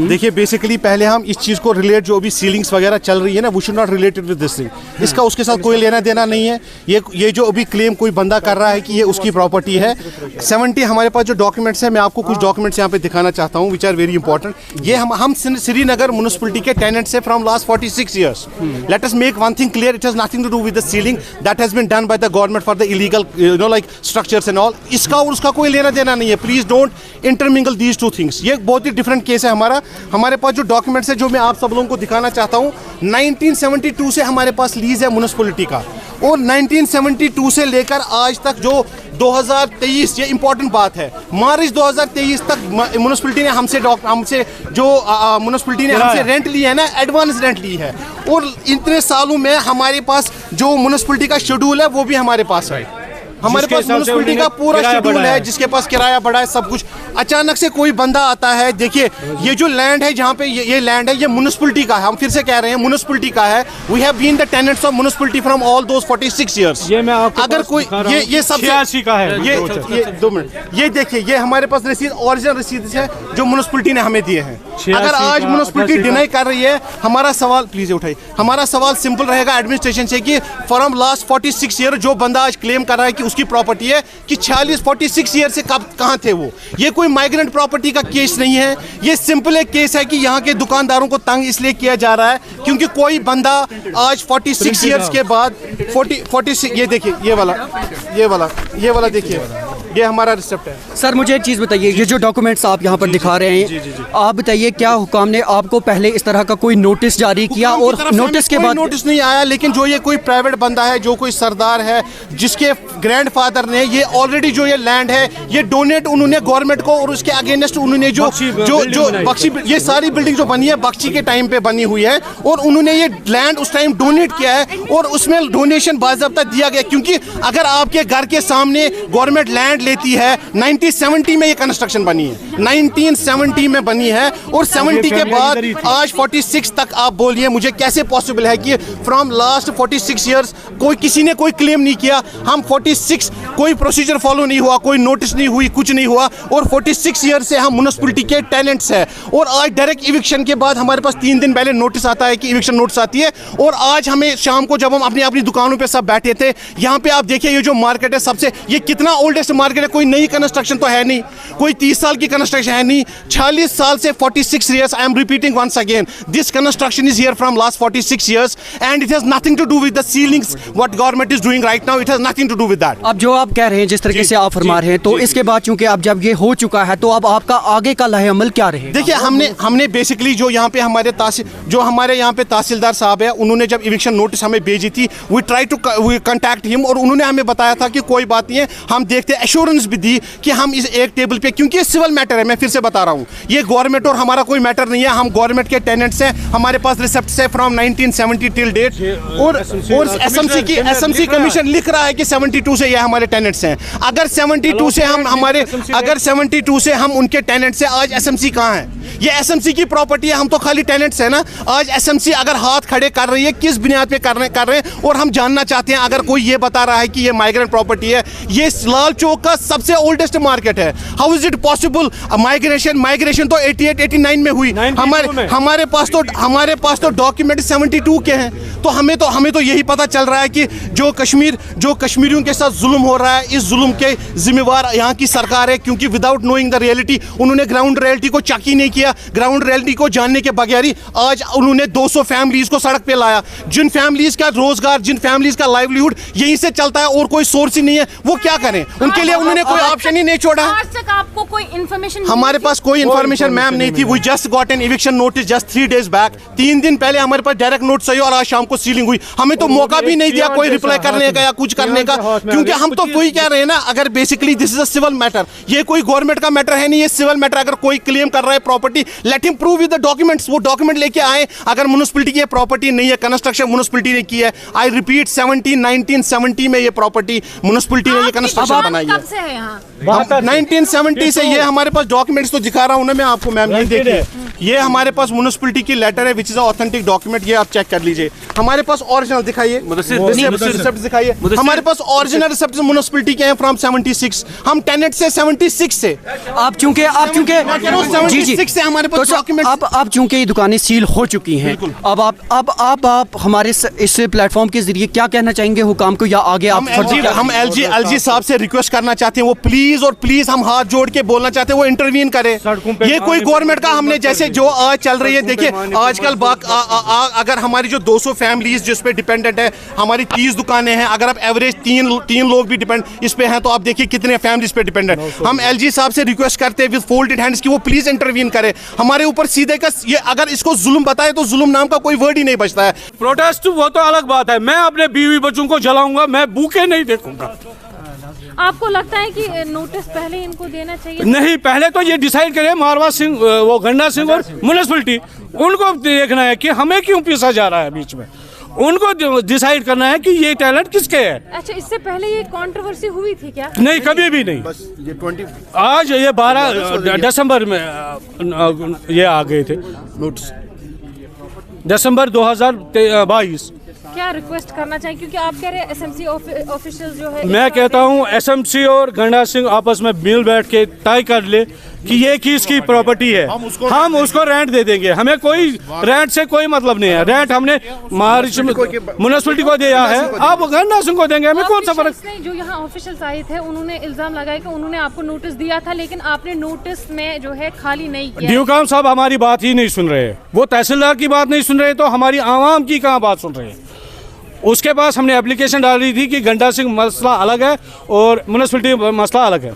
देखिए बेसिकली पहले हम इस चीज़ को रिलेट, जो भी सीलिंग्स वगैरह चल रही है ना, we should not related with this thing. इसका उसके साथ कोई लेना देना नहीं है। ये जो अभी क्लेम कोई बंदा कर रहा है कि ये उसकी प्रॉपर्टी है, 70 हमारे पास जो डॉक्यूमेंट्स है, मैं आपको कुछ डॉक्यूमेंट्स यहाँ पे दिखाना चाहता हूँ विच आर वेरी इंपॉर्टेंट। ये हम श्रीनगर म्युनिसिपलिटी के टेनेंट्स है from last 46 years. Let us make one thing clear, it has nothing to do with the sealing that has been done by the government for the illegal like structures and all. इसका और उसका कोई लेना देना नहीं है। Please don't intermingle these two things. ये बहुत ही डिफरेंट केस है हमारा। हमारे पास जो डॉक्यूमेंट्स है, जो मैं आप सब लोगों को दिखाना चाहता हूँ, 1972 से हमारे पास लीज है म्युनिसिपलिटी का, और 1972 से लेकर आज तक जो 2023, ये इंपॉर्टेंट बात है, मार्च 2023 तक म्युनिसिपलिटी ने हमसे म्युनिसिपलिटी ने हमसे रेंट लिया है ना, एडवांस रेंट ली है। और इतने सालों में हमारे पास जो म्युनिसिपलिटी का शेड्यूल है वो भी हमारे पास है। हमारे पास म्युनिसिपलिटी का पूरा शेड्यूल है, जिसके पास किराया बढ़ा है, सब कुछ। अचानक से कोई बंदा आता है, देखिए ये जो लैंड है, जहाँ पे ये लैंड है, ये म्युनिसिपलिटी का है। हम फिर से कह रहे हैं म्युनिसिपलिटी का है। We have been the tenants of municipality from all those 46 years. ये मैं आपको अगर कोई ये सब 86 का है, ये 2 मिनट, ये देखिए, ये हमारे पास रसीद, ओरिजिनल रसीद है जो म्युनिसिपलिटी ने हमें दिए हैं। अगर आज म्युनिसिपलिटी डिनाई कर रही है, हमारा सवाल, प्लीज उठाइए, हमारा सवाल सिंपल रहेगा एडमिनिस्ट्रेशन से कि फ्रॉम लास्ट 46 ईयर जो बंदा आज क्लेम कर रहा है कि उसकी प्रॉपर्टी है, कि 46 ईयर से कब कहाँ थे वो। ये कोई माइग्रेंट प्रॉपर्टी का केस नहीं है। ये सिंपल एक केस है कि यहाँ के दुकानदारों को तंग इसलिए किया जा रहा है क्योंकि कोई बंदा आज 46 ईयर्स के बाद 46, ये देखिए, ये वाला देखिए, ये हमारा रिसिप्ट है। सर मुझे एक चीज़ बताइए, ये जो डॉक्यूमेंट्स आप यहाँ पर दिखा रहे हैं, आप बताइए क्या हुकाम ने आपको पहले इस तरह का कोई नोटिस जारी किया, और नोटिस के बाद? नोटिस नहीं आया, लेकिन जो ये कोई प्राइवेट बंदा है, जो कोई सरदार है, जिसके ग्रैंडफादर ने ये ऑलरेडी जो ये लैंड है ये डोनेट उन्होंने गवर्नमेंट को, और उसके अगेंस्ट उन्होंने जो बख्शी, ये सारी बिल्डिंग जो बनी है बख्शी के टाइम पे बनी हुई है, और उन्होंने ये लैंड उस टाइम डोनेट किया है, और उसमें डोनेशन बाज़ाब्ता दिया गया। क्योंकि अगर आपके घर के सामने गवर्नमेंट लैंड लेती है, 1970 में ये कंस्ट्रक्शन बनी है, 1970 में बनी है, और 70 के बाद आज 46 तक आप बोलिए मुझे कैसे पॉसिबल है कि फ्रॉम लास्ट 46 ईयर्स किसी ने कोई क्लेम नहीं किया। हम 46 कोई प्रोसीजर फॉलो नहीं हुआ, कोई नोटिस नहीं हुई, कुछ नहीं हुआ, और 46 ईयर से हम म्युनिसिपलिटी के टेनेंट्स हैं। और आज डायरेक्ट इविक्शन के बाद हमारे पास 3 दिन पहले नोटिस आता है कि इविक्शन नोटिस आती है। और आज हमें शाम को जब हम अपनी दुकानों पे सब बैठे थे, यहाँ पे आप देखिए ये जो मार्केट है, सबसे ये कितना ओल्डेस्ट मार्केट है, कोई नई कंस्ट्रक्शन तो है नहीं, कोई 30 साल की कंस्ट्रक्शन है नहीं, 46 साल से 46 years. I am repeating once again, this construction is here from last 46 years and it has nothing to do with the sealings what government is doing right now, it has nothing to do with that. अब जो आप कह रहे हैं, जिस तरीके से आप फरमा रहे हैं, तो इसके बाद चूंकि अब जब ये हो चुका है, तो अब आपका आगे का लहे अमल क्या रहेगा? देखिए हमने बेसिकली जो यहाँ पे हमारे यहाँ पे तहसीलदार साहब है, उन्होंने जब इविक्शन नोटिस हमें भेजी थी, we try to contact him, और उन्होंने हमें बताया था कि कोई बात नहीं है, हम देखते, एश्योरेंस भी दी कि हम इस एक टेबल पे, क्योंकि ये सिविल मैटर है, मैं फिर से बता रहा हूँ, ये गवर्नमेंट और हमारा कोई मैटर नहीं है, हम गवर्नमेंट के टेनेंट्स हैं, हमारे पास रिसिप्ट्स है फ्रॉम 1970 टिल डेट, और एसएमसी कमीशन लिख रहा है कि 72 से ये हमारे टेनेंट्स हैं। अगर 72 से हम उनके टेनेंट्स हैं, आज एसएमसी कहाँ है? ये एसएमसी की प्रॉपर्टी है, हम तो खाली टेनेंट्स है ना। आज एसएमसी अगर हाथ खड़े कर रही है, किस बुनियाद पे कर रहे हैं, और हम जानना चाहते हैं, अगर कोई ये बता रहा है कि ये माइग्रेंट प्रॉपर्टी है, ये लाल चौक का सबसे ओल्डेस्ट मार्केट है, how is it possible? Migration तो 88-89 में हुई, हमारे पास तो डॉक्यूमेंट 72 के हैं। तो हमें तो यही पता चल रहा है कि जो कश्मीरियों के साथ जुल्म हो रहा है, इस जुल्म के जिम्मेवार यहाँ की सरकार है, क्योंकि विदाउट नोइंग द रियलिटी उन्होंने ग्राउंड रियलिटी को चेक ही नहीं किया। ग्राउंड रियलिटी को जानने के बगैर ही आज उन्होंने 200 फैमिलीज को सड़क पे लाया, जिन फैमिलीज का रोजगार, जिन फैमिलीज का लाइवलीहुड यहीं से चलता है, और कोई सोर्स ही नहीं है, वो क्या करें? उनके लिए उन्होंने कोई ऑप्शन ही नहीं छोड़ा। आज तक आपको कोई इन्फॉर्मेशन? हमारे पास कोई इन्फॉर्मेशन मैम नहीं थी। We just got an eviction notice just 3 days back. 3 दिन पहले हमारे पास डायरेक्ट नोटिस आई, और आज शाम को सीलिंग हुई। हमें तो मौका भी नहीं दिया कोई रिप्लाई करने का या कुछ करने का, क्योंकि हम तो वही कह रहे हैं ना, अगर basically this is a civil matter, ये कोई गवर्नमेंट का मैटर है नहीं, ये सिविल मैटर। अगर कोई क्लेम कर रहा है property, let him prove with the documents, वो डॉक्यूमेंट लेके आए। अगर म्युनिसिपलिटी की ये प्रॉपर्टी नहीं है, कंस्ट्रक्शन म्युनिसिपलिटी ने की है, आई रिपीट 1970 में ये प्रॉपर्टी म्युनिसिपलिटी ने ये कंस्ट्रक्शन बनाई है। 1970 से ये हमारे पास डॉक्यूमेंट्स तो दिखा रहा हूँ ना मैं आपको मैम, ये देखिए, ये हमारे पास म्युनिसिपैलिटी की लेटर है, विच इज ऑथेंटिक डॉक्यूमेंट, ये आप चेक कर लीजिए। हमारे पास ओरिजिनल दिखाइए, रिसिप्ट दिखाइए। हमारे पास ओरिजिनल रिसिप्ट म्युनिसिपैलिटी के हैं फ्रॉम 76। हम टेनेंट से 76 से आप चूंकि जी जी से हमारे तो पास डॉक्यूमेंट। अब चूंकि ये दुकानें सील हो चुकी हैं, अब आप हमारे इस प्लेटफॉर्म के जरिए क्या कहना चाहेंगे हुकाम को, या आगे आप हम एलजी साहब से रिक्वेस्ट करना चाहते हैं, वो प्लीज और प्लीज हम हाथ जोड़ के बोलना चाहते हैं वो इंटरवीन करे। ये कोई गवर्नमेंट का हमने जैसे जो आज चल रही है, देखिए आजकल अगर हमारी जो 200 फैमिलीज जिस पे डिपेंडेंट है, हमारी 30 दुकानें हैं, अगर आप एवरेज तीन लोग भी डिपेंड इस पे हैं तो आप देखिए कितने फैमिलीज पे डिपेंडेंट। हम एलजी साहब से रिक्वेस्ट करते हैं विद फोल्डेड हैंड्स कि वो प्लीज इंटरवीन करे हमारे ऊपर सीधे का। ये अगर इसको जुल्म बताए तो जुल्म नाम का कोई वर्ड ही नहीं बचता है। प्रोटेस्ट वो तो अलग बात है, मैं अपने बीवी बच्चों को जलाऊंगा, मैं भूखे नहीं देखूंगा। आपको लगता है कि नोटिस पहले इनको देना चाहिए? नहीं, पहले तो ये डिसाइड करें मारवा सिंह, वो गंडा सिंह और म्युनिसिपैलिटी, उनको देखना है कि हमें क्यों पीसा जा रहा है बीच में। उनको डिसाइड करना है कि ये टैलेंट किसके है। अच्छा, इससे पहले ये कंट्रोवर्सी हुई थी क्या? नहीं, कभी भी नहीं। बस ये 20 आज ये 12 दिसंबर में ये आ गए थे, नोटिस दिसंबर 2022। क्या रिक्वेस्ट करना चाहिए, क्योंकि आप कह रहे हैं एसएमसी ऑफिशियल जो है, मैं कहता हूं एसएमसी और गंडा सिंह आपस में मिल बैठ के तय कर ले कि ये किसकी प्रॉपर्टी है, हम उसको रेंट दे देंगे। हमें कोई रेंट से कोई मतलब नहीं है, रेंट हमने म्युनिसिपैलिटी को दिया है, अब गंडा सिंह को देंगे, हमें कौन सा फर्क। जो यहाँ ऑफिशियल आए थे उन्होंने इल्जाम लगाया कि उन्होंने आपको नोटिस दिया था, लेकिन आपने नोटिस में जो है खाली नहीं किया। ड्यूकाम साहब हमारी बात ही नहीं सुन रहे, वो तहसीलदार की बात नहीं सुन रहे, तो हमारी आवाम की कहाँ बात सुन रहे हैं। उसके पास हमने एप्लीकेशन डाली थी कि गंडा सिंह मसला अलग है और म्युनिसिपैलिटी मसला अलग है।